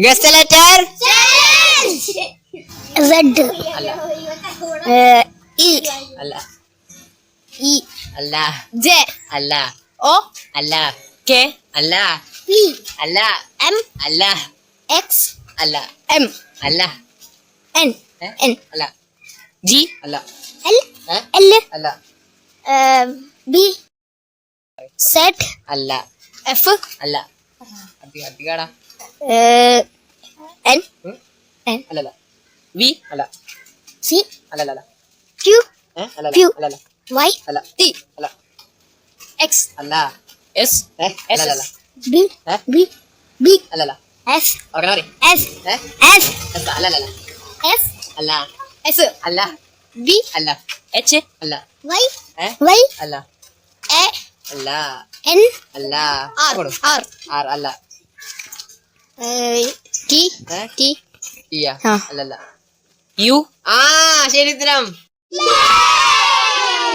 Guess the letter. Z. Allah. E. Allah. E. Allah. J. Allah. O. Allah. K. Allah. P. Allah. M. Allah. X. Allah. M. Allah. N. N. Allah. G. Allah. L. Eh? L. Allah. B. Z. Allah. F. Allah. അധികാടാ. N. N. അല്ലല്ല. V. അല്ല. C. അല്ലല്ല. Q. അല്ലല്ല. Q. അല്ലല്ല. Y. അല്ല. T. അല്ല. X. അല്ല. S. അല്ലല്ല. B. B. B. അല്ലല്ല. S. ഓർക്കണം പറ. S. S. അല്ലല്ല. S. അല്ല. S. അല്ല. B. അല്ല. H. അല്ല. Y. Y. അല്ല. A. അല്ല. N. അല്ല. R. R. ആർ അല്ല. T. T. ഇയ്യ. ആ. അല്ലല്ല. U. ആ ശരി ഉത്തരം.